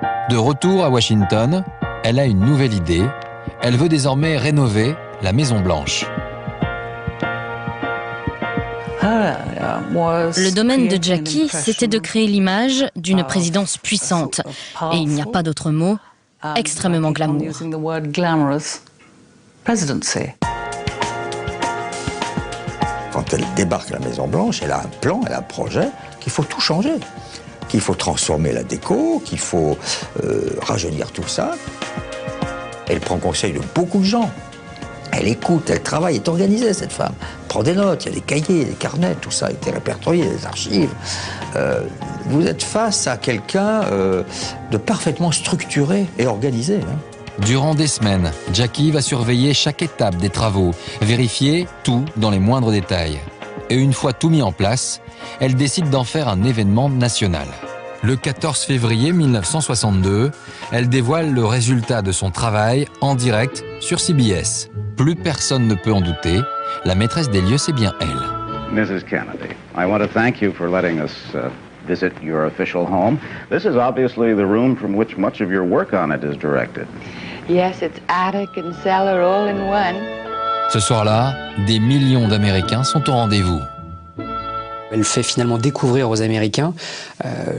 De retour à Washington, elle a une nouvelle idée. Elle veut désormais rénover la Maison Blanche. Le domaine de Jackie, c'était de créer l'image d'une présidence puissante. Et il n'y a pas d'autre mot, extrêmement glamour. Quand elle débarque à la Maison Blanche, elle a un plan, elle a un projet qu'il faut tout changer, qu'il faut transformer la déco, qu'il faut rajeunir tout ça. Elle prend conseil de beaucoup de gens. Elle écoute, elle travaille, elle est organisée, cette femme. Elle prend des notes, il y a des cahiers, des carnets, tout ça a été répertorié, des archives. Vous êtes face à quelqu'un de parfaitement structuré et organisé. Durant des semaines, Jackie va surveiller chaque étape des travaux, vérifier tout dans les moindres détails. Et une fois tout mis en place, elle décide d'en faire un événement national. Le 14 février 1962, elle dévoile le résultat de son travail en direct sur CBS. Plus personne ne peut en douter, la maîtresse des lieux, c'est bien elle. Mrs. Kennedy, I want to thank you for letting us visit your official home. This is obviously the room from which much of your work on it is directed. Yes, it's attic and cellar all in one. Ce soir-là, des millions d'Américains sont au rendez-vous. Elle fait finalement découvrir aux Américains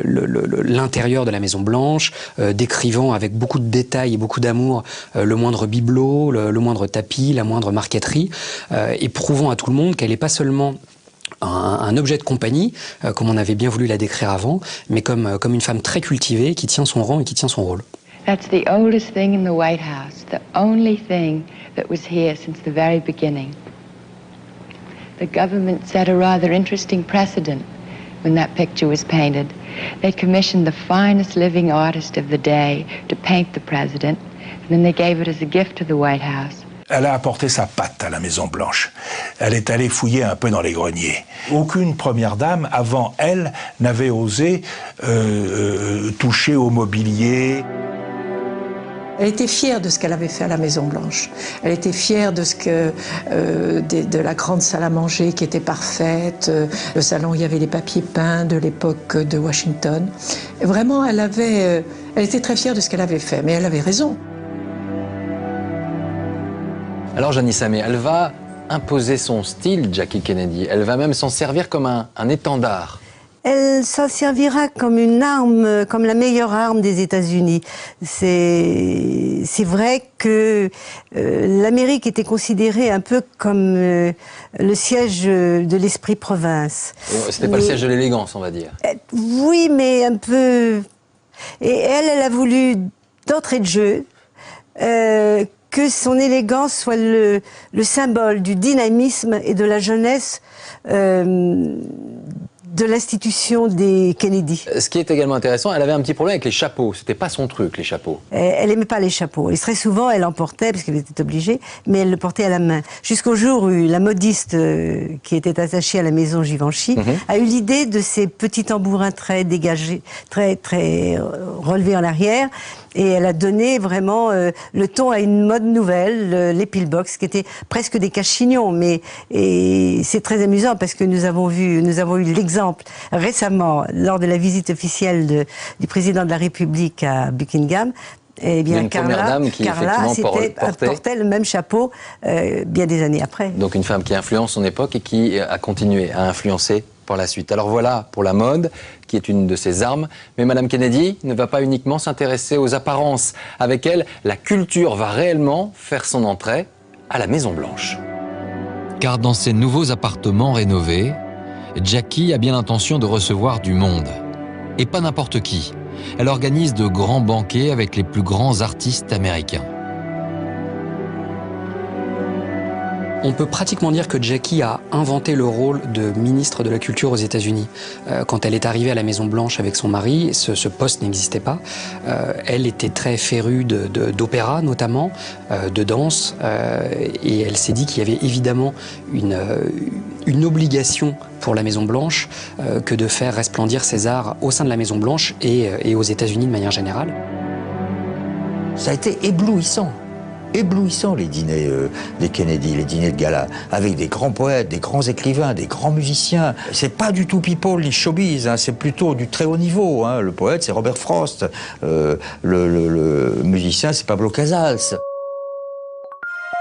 l'intérieur de la Maison Blanche, décrivant avec beaucoup de détails et beaucoup d'amour le moindre bibelot, le moindre tapis, la moindre marqueterie, et prouvant à tout le monde qu'elle n'est pas seulement un objet de compagnie, comme on avait bien voulu la décrire avant, mais comme une femme très cultivée qui tient son rang et qui tient son rôle. That's the oldest thing in the White House, the only thing that was here since the very beginning. The government set a rather interesting precedent when that picture was painted. They commissioned the finest living artist of the day to paint the president, and then they gave it as a gift to the White House. Elle a apporté sa patte à la Maison Blanche. Elle est allée fouiller un peu dans les greniers. Aucune première dame, avant elle, n'avait osé toucher au mobilier. Elle était fière de ce qu'elle avait fait à la Maison Blanche. Elle était fière de de la grande salle à manger qui était parfaite. Le salon, il y avait les papiers peints de l'époque de Washington. Et vraiment, elle était très fière de ce qu'elle avait fait, mais elle avait raison. Alors Jeannie Samé, elle va imposer son style, Jackie Kennedy. Elle va même s'en servir comme un étendard. Elle s'en servira comme une arme, comme la meilleure arme des États-Unis. C'est vrai que l'Amérique était considérée un peu comme le siège de l'esprit province. C'était pas le siège de l'élégance, on va dire. Oui, mais un peu. Et elle a voulu, d'entrée de jeu, que son élégance soit le symbole du dynamisme et de la jeunesse de l'institution des Kennedy. Ce qui est également intéressant, elle avait un petit problème avec les chapeaux. C'était pas son truc, les chapeaux. Elle aimait pas les chapeaux. Et très souvent, elle en portait, parce qu'elle était obligée, mais elle le portait à la main. Jusqu'au jour où la modiste qui était attachée à la maison Givenchy a eu l'idée de ces petits tambourins très dégagés, très relevés en arrière. Et elle a donné vraiment le ton à une mode nouvelle, les pillbox, qui étaient presque des cache-chignons. Et c'est très amusant parce que nous avons eu l'exemple récemment lors de la visite officielle du président de la République à Buckingham. Eh bien, Carla portait le même chapeau bien des années après. Donc une femme qui influence son époque et qui a continué à influencer par la suite. Alors voilà pour la mode, qui est une de ses armes. Mais Madame Kennedy ne va pas uniquement s'intéresser aux apparences. Avec elle, la culture va réellement faire son entrée à la Maison Blanche. Car dans ses nouveaux appartements rénovés, Jackie a bien l'intention de recevoir du monde. Et pas n'importe qui. Elle organise de grands banquets avec les plus grands artistes américains. On peut pratiquement dire que Jackie a inventé le rôle de ministre de la Culture aux États-Unis. Quand elle est arrivée à la Maison-Blanche avec son mari, ce poste n'existait pas. Elle était très férue d'opéra notamment, de danse, et elle s'est dit qu'il y avait évidemment une obligation pour la Maison-Blanche que de faire resplendir ses arts au sein de la Maison-Blanche et aux États-Unis de manière générale. Ça a été éblouissant. éblouissants, les dîners des Kennedy, les dîners de gala, avec des grands poètes, des grands écrivains, des grands musiciens. C'est pas du tout people ni showbiz, hein, c'est plutôt du très haut niveau. Hein. Le poète, c'est Robert Frost. Le musicien, c'est Pablo Casals.